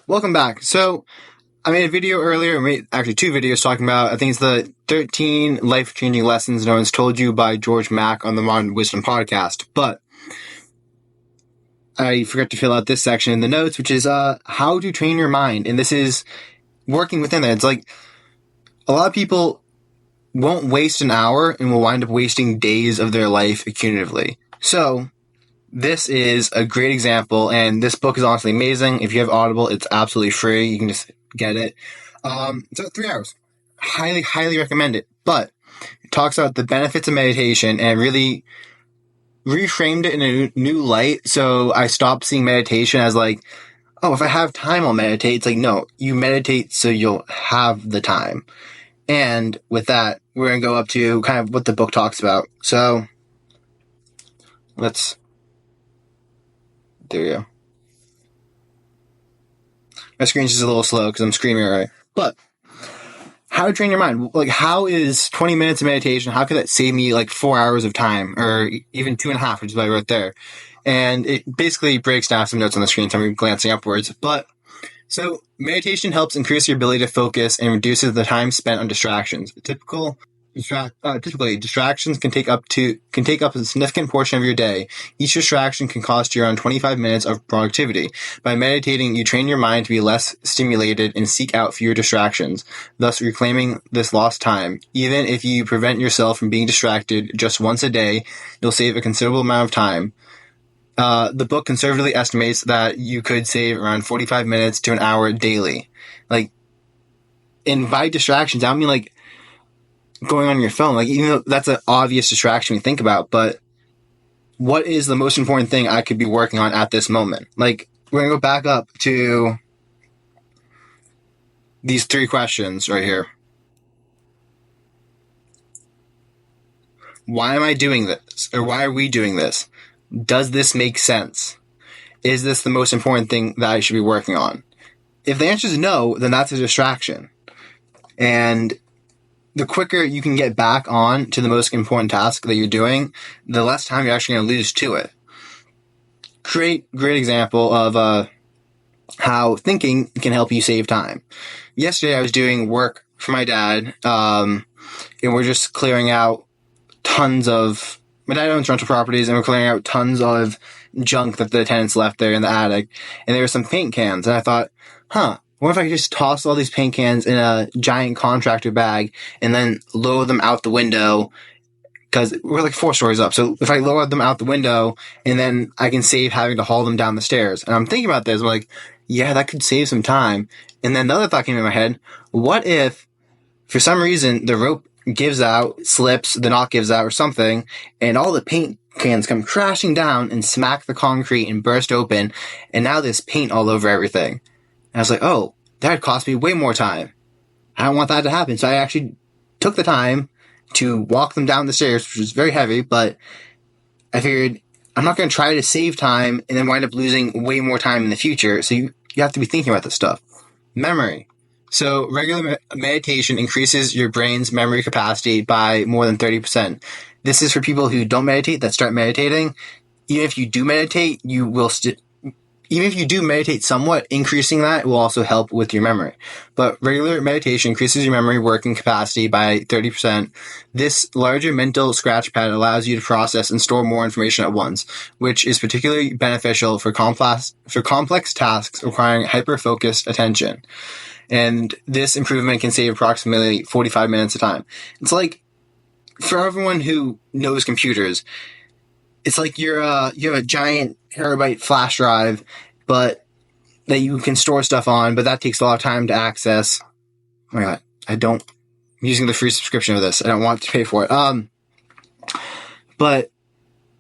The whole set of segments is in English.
Welcome back. So, I made a video earlier, actually 2 videos talking about, I think it's the 13 life-changing lessons no one's told you by George Mack on the Modern Wisdom podcast. But I forgot to fill out this section in the notes, which is how to train your mind. And this is working within that. It's like a lot of people won't waste an hour and will wind up wasting days of their life accumulatively. So, this is a great example, and this book is honestly amazing. If you have Audible, it's absolutely free. You can just get it. It's about 3 hours. Highly, highly recommend it. But it talks about the benefits of meditation and really reframed it in a new light. So I stopped seeing meditation as like, oh, if I have time, I'll meditate. It's like, no, you meditate so you'll have the time. And with that, we're going to go up to kind of what the book talks about. So there you go. My screen's just a little slow because I'm screaming alright. But how to train your mind? Like, how is 20 minutes of meditation, how could that save me like 4 hours of time, or even 2.5, which is what I wrote there? And it basically breaks down some notes on the screen, so I'm glancing upwards. But so meditation helps increase your ability to focus and reduces the time spent on distractions. Typically, distractions can take up a significant portion of your day. Each distraction can cost you around 25 minutes of productivity. By meditating, you train your mind to be less stimulated and seek out fewer distractions, thus reclaiming this lost time. Even if you prevent yourself from being distracted just once a day, you'll save a considerable amount of time. The book conservatively estimates that you could save around 45 minutes to an hour daily. And by distractions, I don't mean like going on your phone, even though that's an obvious distraction we think about, but what is the most important thing I could be working on at this moment? We're going to go back up to these 3 questions right here. Why am I doing this? Or why are we doing this? Does this make sense? Is this the most important thing that I should be working on? If the answer is no, then that's a distraction. And the quicker you can get back on to the most important task that you're doing, the less time you're actually going to lose to it. Great example of how thinking can help you save time. Yesterday I was doing work for my dad, and we're just clearing out my dad owns rental properties, and we're clearing out tons of junk that the tenants left there in the attic, and there were some paint cans, and I thought, what if I could just toss all these paint cans in a giant contractor bag and then lower them out the window? Because we're like 4 stories up. So if I lower them out the window, and then I can save having to haul them down the stairs. And I'm thinking about this. I'm like, yeah, that could save some time. And then the other thought came in my head. What if, for some reason, the rope gives out, slips, the knot gives out or something, and all the paint cans come crashing down and smack the concrete and burst open, and now there's paint all over everything. And I was like, oh, that would cost me way more time. I don't want that to happen. So I actually took the time to walk them down the stairs, which was very heavy, but I figured I'm not going to try to save time and then wind up losing way more time in the future. So you have to be thinking about this stuff. Memory. So regular meditation increases your brain's memory capacity by more than 30%. This is for people who don't meditate, that start meditating. Even if you do meditate, even if you do meditate somewhat, increasing that will also help with your memory. But regular meditation increases your memory working capacity by 30%. This larger mental scratch pad allows you to process and store more information at once, which is particularly beneficial for complex tasks requiring hyper-focused attention. And this improvement can save approximately 45 minutes of time. It's like, for everyone who knows computers, it's like you have a giant terabyte flash drive, but that you can store stuff on, but that takes a lot of time to access. Oh my God, I'm using the free subscription of this. I don't want to pay for it. But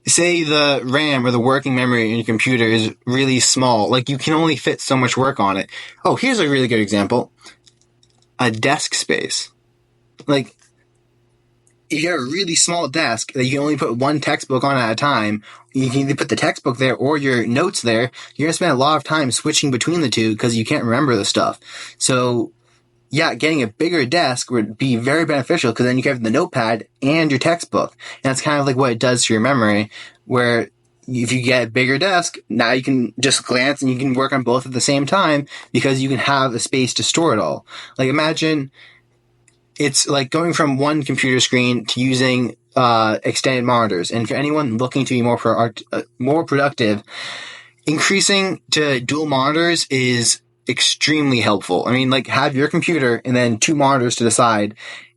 say the RAM or the working memory in your computer is really small. You can only fit so much work on it. Oh, here's a really good example. A desk space. If you have a really small desk that you can only put one textbook on at a time, you can either put the textbook there or your notes there. You're going to spend a lot of time switching between the two because you can't remember the stuff. So, yeah, getting a bigger desk would be very beneficial because then you can have the notepad and your textbook. And that's kind of like what it does to your memory, where if you get a bigger desk, now you can just glance and you can work on both at the same time because you can have a space to store it all. Like imagine it's like going from one computer screen to using extended monitors. And for anyone looking to be more productive, increasing to dual monitors is extremely helpful. I mean, like have your computer and then 2 monitors to the side.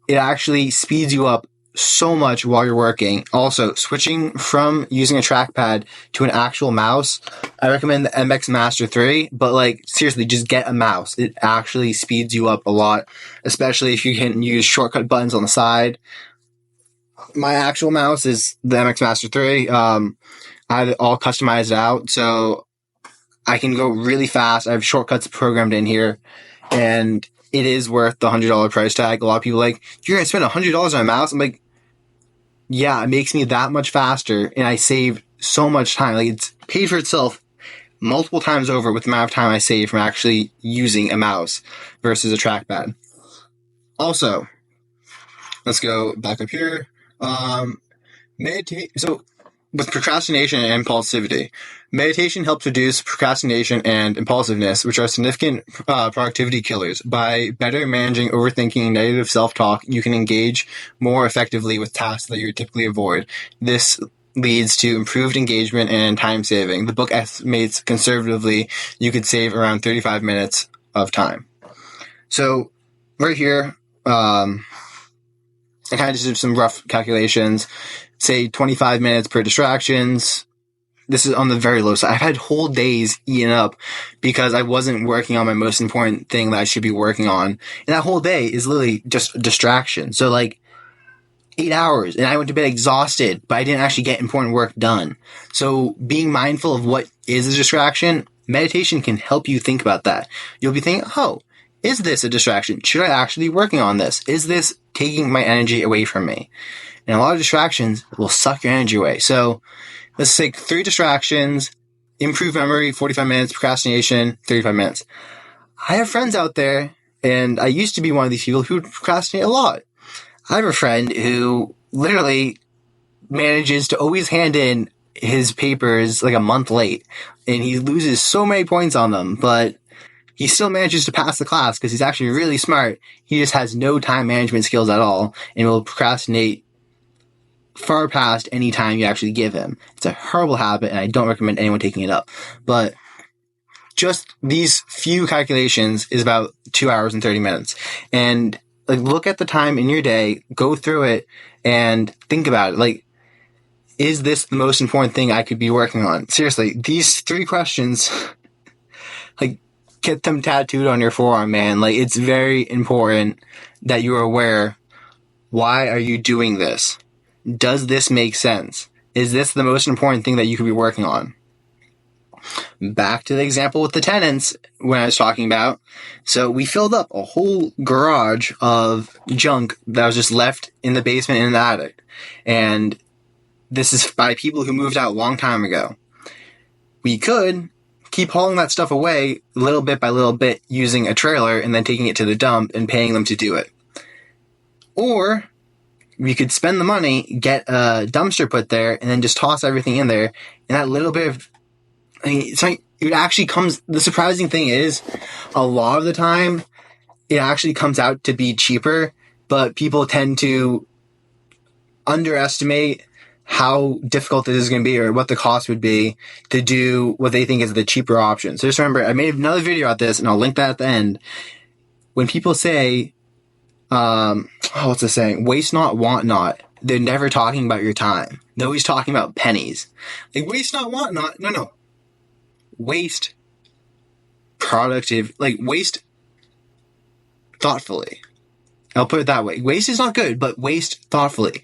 It actually speeds you up so much while you're working. Also, switching from using a trackpad to an actual mouse, I recommend the MX Master 3, but like seriously, just get a mouse. It actually speeds you up a lot, especially if you can use shortcut buttons on the side. My actual mouse is the MX Master 3. I have it all customized out, so I can go really fast. I have shortcuts programmed in here, and it is worth the $100 price tag. A lot of people are like, you're going to spend $100 on a mouse? I'm like, yeah, it makes me that much faster, and I save so much time. Like, it's paid for itself multiple times over with the amount of time I save from actually using a mouse versus a trackpad. Also, let's go back up here. So, with procrastination and impulsivity, meditation helps reduce procrastination and impulsiveness, which are significant productivity killers. By better managing overthinking and negative self-talk, you can engage more effectively with tasks that you typically avoid. This leads to improved engagement and time saving. The book estimates conservatively you could save around 35 minutes of time. So right here, I kind of just did some rough calculations. Say 25 minutes per distractions. This is on the very low side. I've had whole days eaten up because I wasn't working on my most important thing that I should be working on. And that whole day is literally just a distraction. So like 8 hours and I went to bed exhausted, but I didn't actually get important work done. So being mindful of what is a distraction, meditation can help you think about that. You'll be thinking, oh, is this a distraction? Should I actually be working on this? Is this taking my energy away from me? And a lot of distractions will suck your energy away. So let's take 3 distractions, improve memory, 45 minutes, procrastination, 35 minutes. I have friends out there, and I used to be one of these people who would procrastinate a lot. I have a friend who literally manages to always hand in his papers like a month late, and he loses so many points on them, but he still manages to pass the class because he's actually really smart. He just has no time management skills at all and will procrastinate far past any time you actually give him. It's a horrible habit, and I don't recommend anyone taking it up. But just these few calculations is about 2 hours and 30 minutes. And like, look at the time in your day, go through it, and think about it. Like, is this the most important thing I could be working on? Seriously, these 3 questions, like, get them tattooed on your forearm, man. Like, it's very important that you are aware, why are you doing this? Does this make sense? Is this the most important thing that you could be working on? Back to the example with the tenants when I was talking about. So we filled up a whole garage of junk that was just left in the basement and in the attic. And this is by people who moved out a long time ago. We could keep hauling that stuff away little bit by little bit using a trailer and then taking it to the dump and paying them to do it. Or we could spend the money, get a dumpster put there, and then just toss everything in there. And that little bit of, I mean, it's like, it actually comes, the surprising thing is, a lot of the time, it actually comes out to be cheaper, but people tend to underestimate how difficult this is going to be or what the cost would be to do what they think is the cheaper option. So just remember, I made another video about this, and I'll link that at the end. When people say, what's the saying? Waste not, want not. They're never talking about your time. They're always talking about pennies. Like, waste not, want not. No. Waste waste thoughtfully. I'll put it that way. Waste is not good, but waste thoughtfully.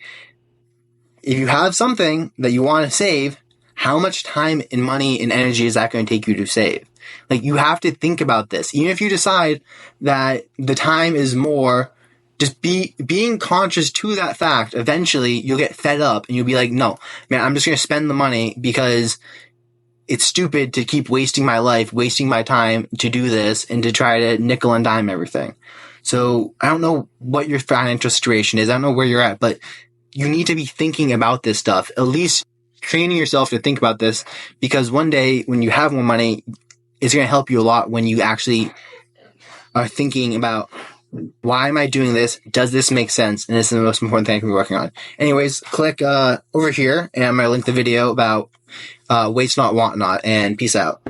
If you have something that you want to save, how much time and money and energy is that going to take you to save? Like, you have to think about this. Even if you decide that the time is more, just being conscious to that fact, eventually you'll get fed up and you'll be like, no, man, I'm just going to spend the money because it's stupid to keep wasting my life, wasting my time to do this and to try to nickel and dime everything. So I don't know what your financial situation is. I don't know where you're at, but you need to be thinking about this stuff. At least training yourself to think about this, because one day when you have more money, it's going to help you a lot when you actually are thinking about, why am I doing this? Does this make sense? And this is the most important thing I can be working on. Anyways, click over here and I'm going to link the video about waste not, want not, and peace out.